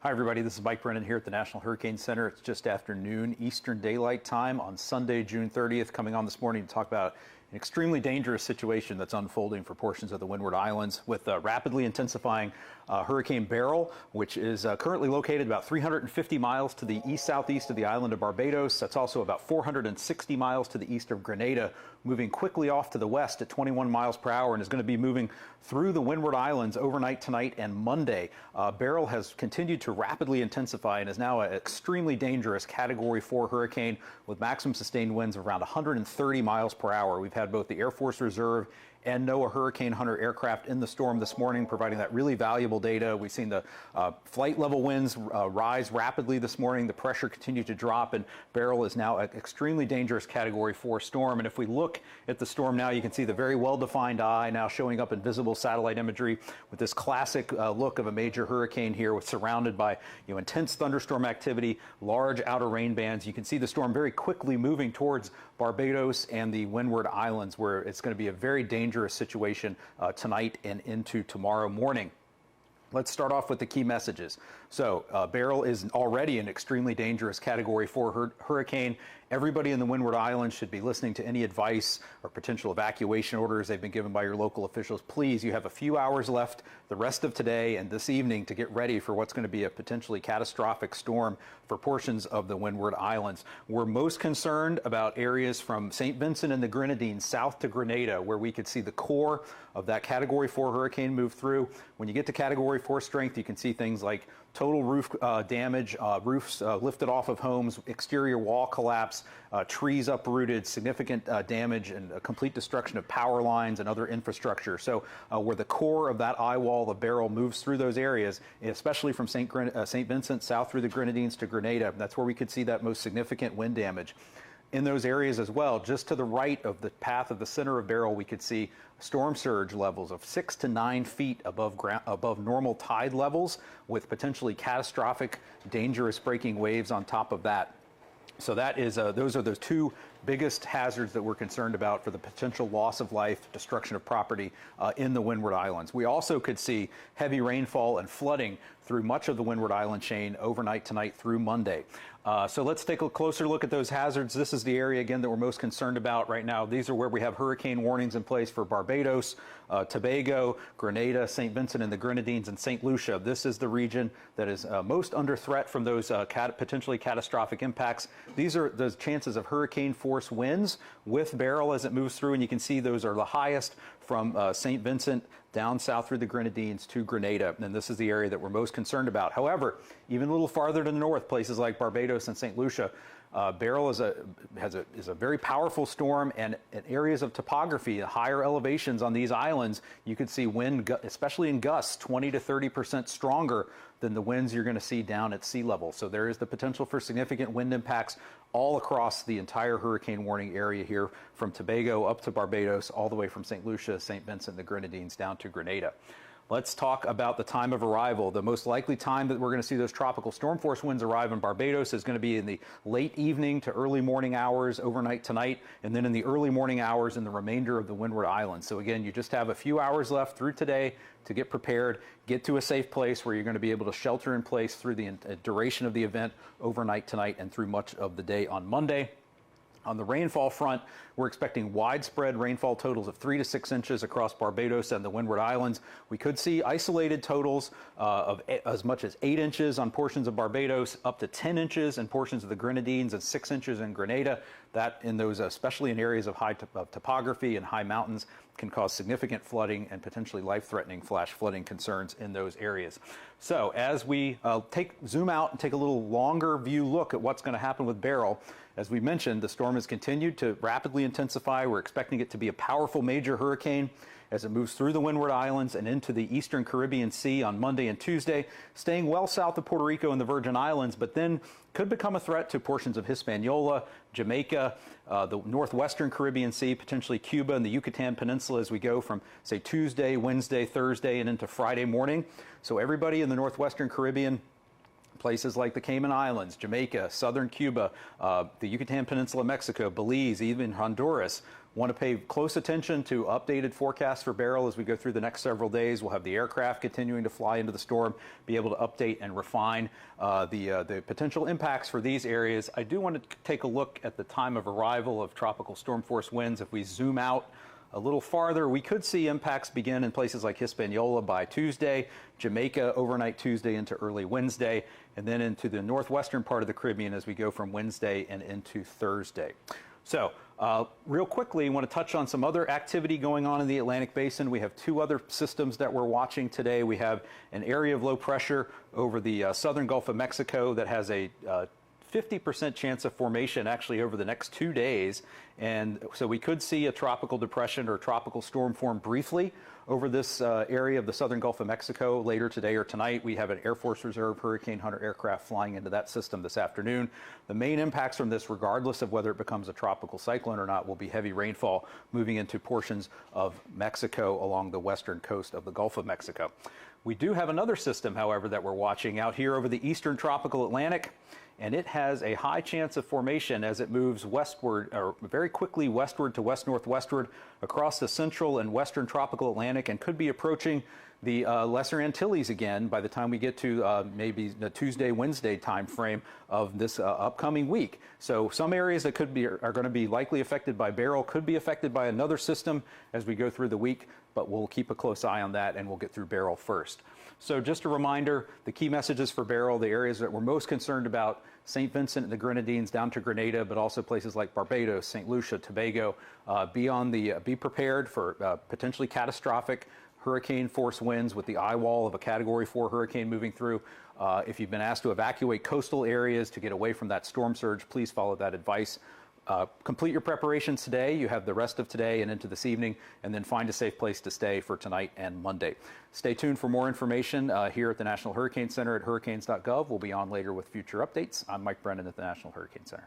Hi, everybody. This is Mike Brennan here at the National Hurricane Center. It's just after noon Eastern Daylight Time on Sunday, June 30th, coming on this morning to talk about an extremely dangerous situation that's unfolding for portions of the Windward Islands with rapidly intensifying Hurricane Beryl, which is currently located about 350 miles to the east-southeast of the island of Barbados. That's also about 460 miles to the east of Grenada, moving quickly off to the west at 21 miles per hour and is going to be moving through the Windward Islands overnight tonight and Monday. Beryl has continued to rapidly intensify and is now an extremely dangerous Category 4 hurricane with maximum sustained winds of around 130 miles per hour. We've had both the Air Force Reserve and NOAA Hurricane Hunter aircraft in the storm this morning, providing that really valuable data. We've seen the flight level winds rise rapidly this morning. The pressure continued to drop, and Beryl is now an extremely dangerous Category 4 storm. And if we look at the storm now, you can see the very well-defined eye now showing up in visible satellite imagery with this classic look of a major hurricane here, with surrounded by intense thunderstorm activity, large outer rain bands. You can see the storm very quickly moving towards Barbados and the Windward Islands, where it's going to be a very dangerous situation tonight and into tomorrow morning. Let's start off with the key messages. So Beryl is already an extremely dangerous Category 4 hurricane. Everybody in the Windward Islands should be listening to any advice or potential evacuation orders they've been given by your local officials. Please, you have a few hours left the rest of today and this evening to get ready for what's going to be a potentially catastrophic storm for portions of the Windward Islands. We're most concerned about areas from St. Vincent and the Grenadines south to Grenada, where we could see the core of that Category 4 hurricane move through. When you get to Category 4 strength, you can see things like total roof damage, roofs lifted off of homes, exterior wall collapse, trees uprooted, significant damage and complete destruction of power lines and other infrastructure. So where the core of that eye wall of Beryl moves through those areas, especially from St. Vincent south through the Grenadines to Grenada, that's where we could see that most significant wind damage. In those areas as well, just to the right of the path of the center of Beryl, we could see storm surge levels of 6 to 9 feet above normal tide levels, with potentially catastrophic, dangerous breaking waves on top of that. So that is those are the two biggest hazards that we're concerned about for the potential loss of life, destruction of property in the Windward Islands. We also could see heavy rainfall and flooding through much of the Windward Island chain overnight tonight through Monday. So let's take a closer look at those hazards. This is the area, again, that we're most concerned about right now. These are where we have hurricane warnings in place for Barbados, Tobago, Grenada, St. Vincent and the Grenadines, and St. Lucia. This is the region that is most under threat from those potentially catastrophic impacts. These are the chances of hurricane force winds with Beryl as it moves through, and you can see those are the highest from St. Vincent down south through the Grenadines to Grenada, and this is the area that we're most concerned about. However, even a little farther to the north, places like Barbados and St. Lucia, Beryl is a very powerful storm, and in areas of topography, higher elevations on these islands, you could see wind, especially in gusts, 20 to 30% stronger than the winds you're going to see down at sea level. So there is the potential for significant wind impacts all across the entire hurricane warning area here, from Tobago up to Barbados, all the way from St. Lucia, St. Vincent, the Grenadines down to Grenada. Let's talk about the time of arrival. The most likely time that we're going to see those tropical storm force winds arrive in Barbados is going to be in the late evening to early morning hours overnight tonight, and then in the early morning hours in the remainder of the Windward Islands. So again, you just have a few hours left through today to get prepared, get to a safe place where you're going to be able to shelter in place through the duration of the event overnight tonight and through much of the day on Monday. On the rainfall front, we're expecting widespread rainfall totals of 3 to 6 inches across Barbados and the Windward Islands. We could see isolated totals of as much as 8 inches on portions of Barbados, up to 10 inches in portions of the Grenadines, and 6 inches in Grenada. That, in those, especially in areas of high topography and high mountains, can cause significant flooding and potentially life-threatening flash flooding concerns in those areas. So as we zoom out and take a little longer view look at what's going to happen with Beryl, as we mentioned, the storm has continued to rapidly intensify. We're expecting it to be a powerful major hurricane as it moves through the Windward Islands and into the eastern Caribbean Sea on Monday and Tuesday, staying well south of Puerto Rico and the Virgin Islands, but then could become a threat to portions of Hispaniola, Jamaica, the northwestern Caribbean Sea, potentially Cuba and the Yucatan Peninsula as we go from, say, Tuesday, Wednesday, Thursday, and into Friday morning. So everybody in the northwestern Caribbean, places like the Cayman Islands, Jamaica, southern Cuba, the Yucatan Peninsula, Mexico, Belize, even Honduras, Want to pay close attention to updated forecasts for Beryl as we go through the next several days. We'll have the aircraft continuing to fly into the storm, be able to update and refine the potential impacts for these areas. I do want to take a look at the time of arrival of tropical storm force winds. If we zoom out a little farther, we could see impacts begin in places like Hispaniola by Tuesday, Jamaica overnight Tuesday into early Wednesday, and then into the northwestern part of the Caribbean as we go from Wednesday and into Thursday. So real quickly, I want to touch on some other activity going on in the Atlantic Basin. We have two other systems that we're watching today. We have an area of low pressure over the southern Gulf of Mexico that has a 50% chance of formation actually over the next 2 days. And so we could see a tropical depression or tropical storm form briefly over this area of the southern Gulf of Mexico later today or tonight. We have an Air Force Reserve Hurricane Hunter aircraft flying into that system this afternoon. The main impacts from this, regardless of whether it becomes a tropical cyclone or not, will be heavy rainfall moving into portions of Mexico along the western coast of the Gulf of Mexico. We do have another system, however, that we're watching out here over the eastern tropical Atlantic, and it has a high chance of formation as it moves westward, or very quickly westward to west-northwestward across the central and western tropical Atlantic, and could be approaching the Lesser Antilles again by the time we get to maybe the Tuesday, Wednesday time frame of this upcoming week. So some areas that are going to be likely affected by Beryl could be affected by another system as we go through the week, but we'll keep a close eye on that and we'll get through Beryl first. So just a reminder, the key messages for Beryl, the areas that we're most concerned about: St. Vincent and the Grenadines down to Grenada, but also places like Barbados, St. Lucia, Tobago. Be prepared for potentially catastrophic hurricane force winds with the eye wall of a Category 4 hurricane moving through. If you've been asked to evacuate coastal areas to get away from that storm surge, please follow that advice. Complete your preparations today. You have the rest of today and into this evening, and then find a safe place to stay for tonight and Monday. Stay tuned for more information here at the National Hurricane Center at hurricanes.gov. We'll be on later with future updates. I'm Mike Brennan at the National Hurricane Center.